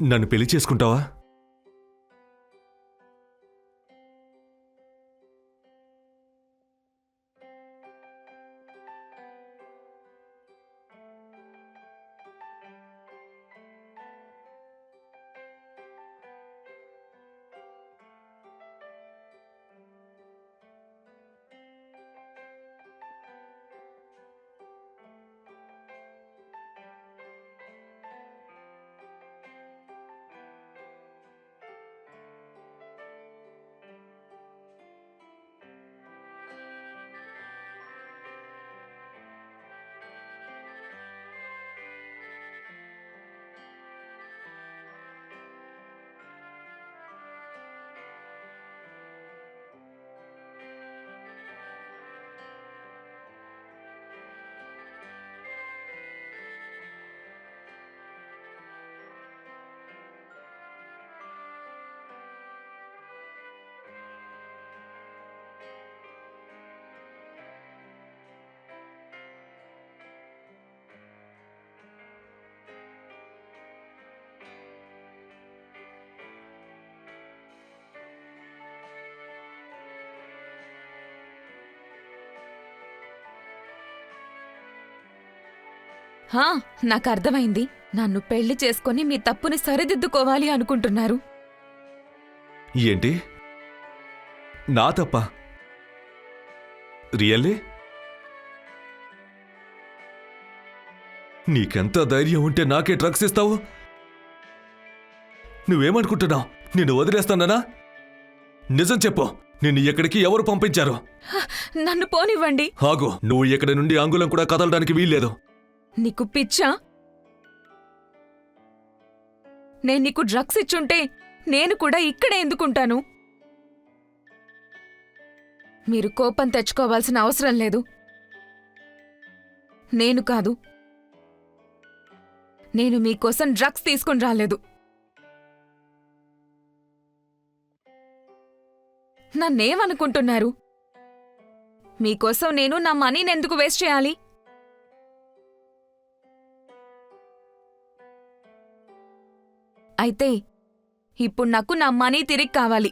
నన్ను పెళ్లి చేసుకుంటావా? హా, నాకు అర్థమైంది. నన్ను పెళ్లి చేసుకుని మీ తప్పుని సరిదిద్దుకోవాలి అనుకుంటున్నారు. ఏంటి? నా తప్ప? రియల్లీ? నీకెంత ధైర్యం ఉంటే నాకే డ్రగ్స్ ఇస్తావు? నువ్వేమనుకుంటున్నావు? నిన్ను వదిలేస్తానా? నిజం చెప్పు, నిన్ను ఎక్కడికి ఎవరు పంపించారు? నన్ను పోనివ్వండి. ఆగు, నువ్వు ఇక్కడి నుండి అంగుళం కూడా కదలడానికి వీల్లేదు. నీకు పిచ్చా? నేను నీకు డ్రగ్స్ ఇచ్చుంటే నేను కూడా ఇక్కడే ఎందుకుంటాను? మీరు కోపం తెచ్చుకోవాల్సిన అవసరం లేదు. నేను కాదు, నేను మీకోసం డ్రగ్స్ తీసుకుని రాలేదు. నన్నేమనుకుంటున్నారు? మీకోసం నేను నా మనీని ఎందుకు వేస్ట్ చేయాలి? అయితే ఇప్పుడు నాకు నా మనీ తిరిగి కావాలి.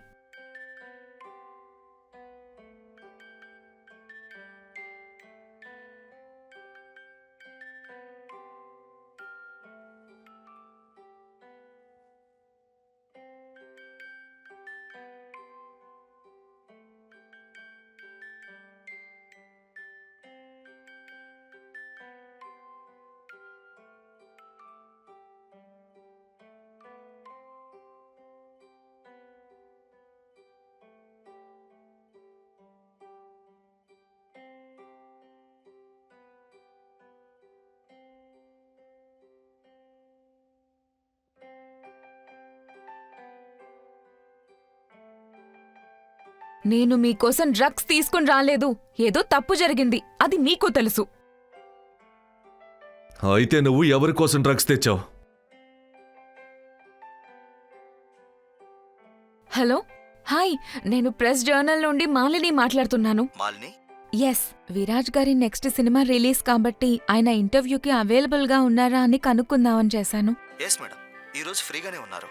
నేను మీకోసం డ్రగ్స్ తీసుకుని రాలేదు. ఏదో తప్పు జరిగింది, అది మీకు తెలుసు. అయితే నువ్వు ఎవరి కోసం డ్రగ్స్ తెచ్చావు? హలో, హాయ్, నేను ప్రెస్ జర్నల్ నుండి మాలిని మాట్లాడుతున్నాను. మాలిని? ఎస్, విరాజ్ గారి నెక్స్ట్ సినిమా రిలీజ్ కాబట్టి ఆయన ఇంటర్వ్యూకి అవైలబుల్గా ఉన్నారా అని కనుక్కుందామని చేశాను. ఎస్ మేడం, ఈరోజు ఫ్రీగానే ఉన్నారు.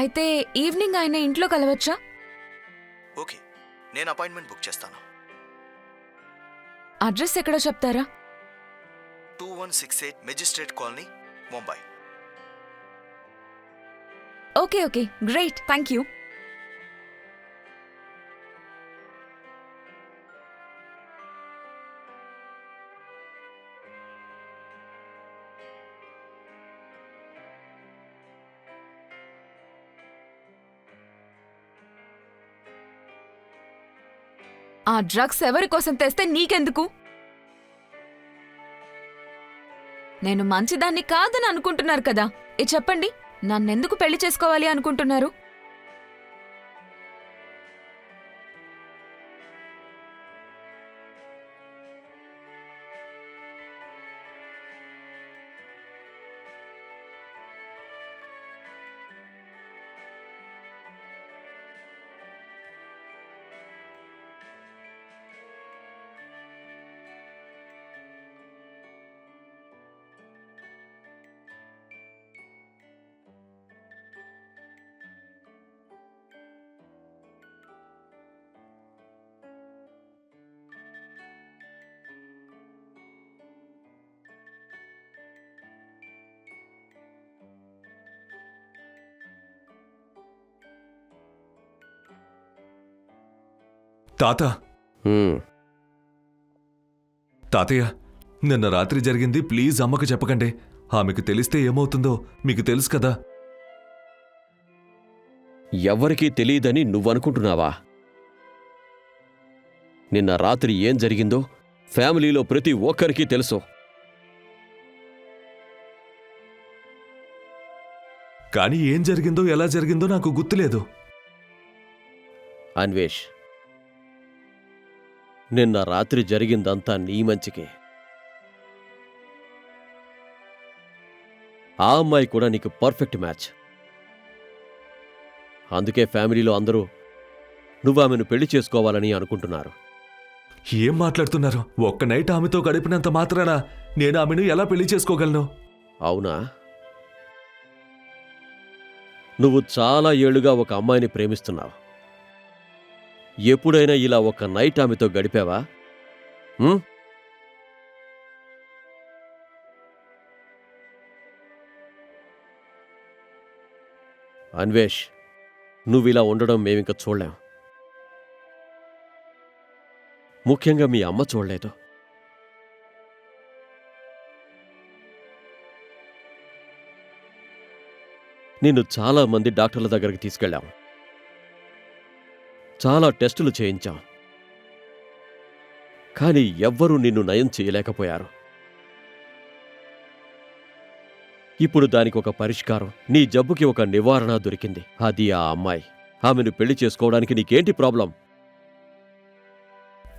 అయితే ఈవినింగ్ ఆయన ఇంట్లో కలవచ్చా? ఓకే, నేను అపాయింట్మెంట్ బుక్ చేస్తాను. అడ్రస్ ఎక్కడో చెప్తారా? 2168 magistrate colony, Mumbai. Okay okay, great, thank you. ఆ డ్రగ్స్ ఎవరి కోసం తెస్తే నీకెందుకు? నేను మంచిదాన్ని కాదని అనుకుంటున్నారు కదా. చెప్పండి, నన్నెందుకు పెళ్లి చేసుకోవాలి అనుకుంటున్నారు? తాత హ్మ్. తాతయ్య, నిన్న రాత్రి జరిగింది ప్లీజ్ అమ్మకు చెప్పకండి. ఆమెకు తెలిస్తే ఏమవుతుందో మీకు తెలుసు కదా. ఎవ్వరికీ తెలియదని నువ్వనుకుంటున్నావా? నిన్న రాత్రి ఏం జరిగిందో ఫ్యామిలీలో ప్రతి ఒక్కరికీ తెలుసు. కానీ ఏం జరిగిందో ఎలా జరిగిందో నాకు గుర్తులేదు. అన్వేష్, నిన్న రాత్రి జరిగిందంతా నీ మంచికే. ఆ అమ్మాయి కూడా నీకు పర్ఫెక్ట్ మ్యాచ్. అందుకే ఫ్యామిలీలో అందరూ నువ్వు ఆమెను పెళ్లి చేసుకోవాలని అనుకుంటున్నారు. ఏం మాట్లాడుతున్నారు? ఒక్క నైట్ ఆమెతో గడిపినంత మాత్రాన నేను ఆమెను ఎలా పెళ్లి చేసుకోగలను? అవునా? నువ్వు చాలా ఏళ్లుగా ఒక అమ్మాయిని ప్రేమిస్తున్నావు. ఎప్పుడైనా ఇలా ఒక నైట్ ఆమెతో గడిపావా? ఉం? అన్వేష్, నువ్విలా ఉండడం మేమింక చూడలేం. ముఖ్యంగా మీ అమ్మ చూడలేదు. నిన్ను చాలా మంది డాక్టర్ల దగ్గరికి తీసుకెళ్ళాం. చాలా టెస్టులు చేయించాం. కానీ ఎవ్వరూ నిన్ను నయం చేయలేకపోయారు. ఇప్పుడు దానికి ఒక పరిష్కారం, నీ జబ్బుకి ఒక నివారణ దొరికింది. అది ఆ అమ్మాయి. ఆమెను పెళ్లి చేసుకోవడానికి నీకేంటి ప్రాబ్లం?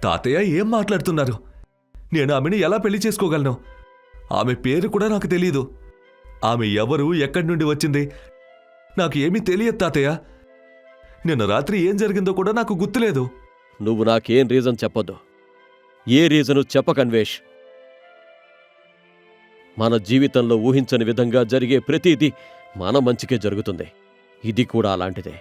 తాతయ్య, ఏం మాట్లాడుతున్నారు? నేను ఆమెను ఎలా పెళ్లి చేసుకోగలను? ఆమె పేరు కూడా నాకు తెలియదు. ఆమె ఎవరు, ఎక్కడి నుండి వచ్చింది నాకు ఏమీ తెలియదు తాతయ్య. నిన్న రాత్రి ఏం జరిగిందో కూడా నాకు గుర్తులేదు. నువ్వు నాకేం రీజన్ చెప్పొద్దు. ఏ రీజను చెప్పకన్వేష్. మన జీవితంలో ఊహించని విధంగా జరిగే ప్రతిదీ మన మంచికే జరుగుతుంది. ఇది కూడా అలాంటిదే.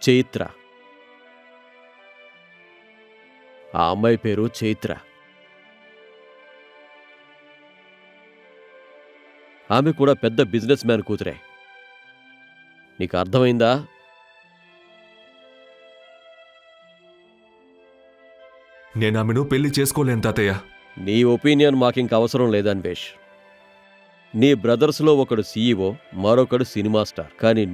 చైత్ర. ఆ అమ్మాయి పేరు చైత్ర. ఆమె కూడా పెద్ద బిజినెస్ మ్యాన్ కూతురే. నీకు అర్థమైందా? నేను ఆమెను పెళ్లి చేసుకోలేను తాతయ్య. నీ ఒపీనియన్ మాకింక అవసరం లేదన్వేష్. నీ బ్రదర్స్లో ఒకడు సీఈఓ, మరొకడు సినిమా స్టార్. కానీ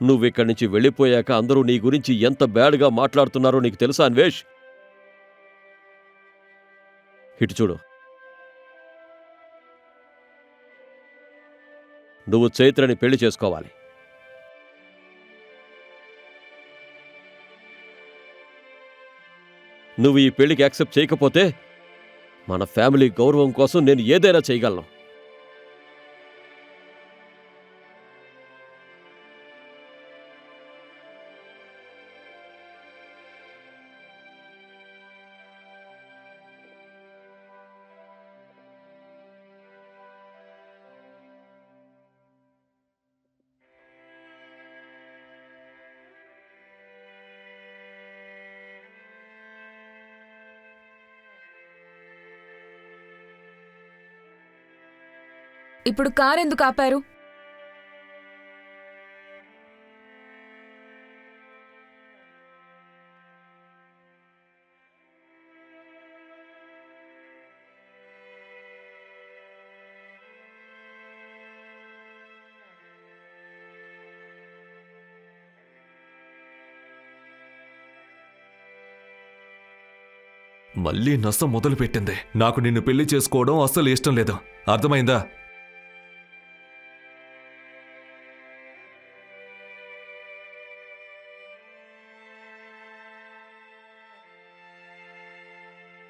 నువ్విక్కడి నుంచి వెళ్ళిపోయాక అందరూ నీ గురించి ఎంత బ్యాడ్గా మాట్లాడుతున్నారో నీకు తెలుసా అన్వేష్? ఇటు చూడు. నువ్వు చైత్రని పెళ్లి చేసుకోవాలి. నువ్వు ఈ పెళ్లికి యాక్సెప్ట్ చేయకపోతే మన ఫ్యామిలీ గౌరవం కోసం నేను ఏదైనా చేయగలను. ఇప్పుడు కార్ ఎందుకు ఆపారు? మళ్ళీ నష్టం మొదలుపెట్టింది. నాకు నిన్ను పెళ్లి చేసుకోవడం అస్సలు ఇష్టం లేదు. అర్థమైందా?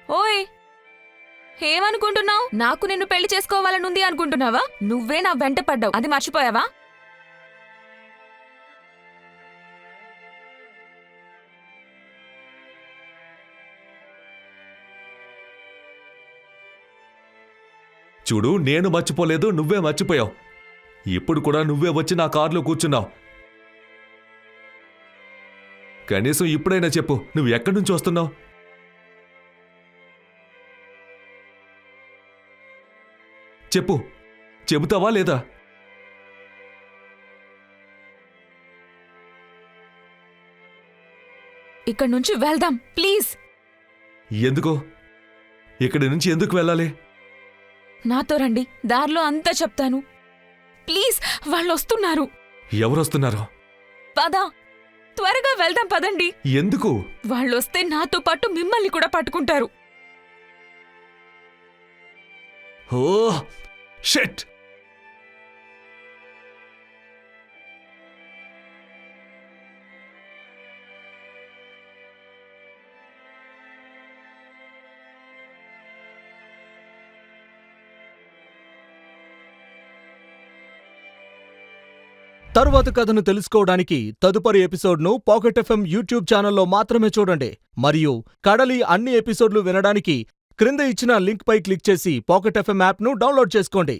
ఓయ్, ఏమనుకుంటున్నావు? నాకు నిన్ను పెళ్లి చేసుకోవాలనుంది అనుకుంటున్నావా? నువ్వే నా వెంట పడ్డావు, అది మర్చిపోయావా? చూడు, నేను మర్చిపోలేదు, నువ్వే మర్చిపోయావు. ఇప్పుడు కూడా నువ్వే వచ్చి నా కారులో కూర్చున్నావు. కనీసం ఇప్పుడైనా చెప్పు, నువ్వు ఎక్కడి నుంచి వస్తున్నావు? చెప్పు, చెబుతావా లేదా? ఇక్కడి నుంచి వెళ్దాం ప్లీజ్. ఎందుకు? ఇక్కడి నుంచి ఎందుకు వెళ్ళాలి? నాతో రండి, దారిలో అంతా చెప్తాను. ప్లీజ్, వాళ్ళు వస్తున్నారు. ఎవరొస్తున్నారు? పద, త్వరగా వెళ్దాం పదండి. ఎందుకు? వాళ్ళొస్తే నాతో పాటు మిమ్మల్ని కూడా పట్టుకుంటారు. Oh shit! తరువాత కథను తెలుసుకోవడానికి తదుపరి ఎపిసోడ్ను పాకెట్ ఎఫ్ఎం యూట్యూబ్ ఛానల్లో మాత్రమే చూడండి. మరియు కడలి అన్ని ఎపిసోడ్లు వినడానికి క్రింద ఇచ్చిన లింక్ పై క్లిక్ చేసి పాకెట్ ఎఫ్ఎం యాప్ను డౌన్లోడ్ చేసుకోండి.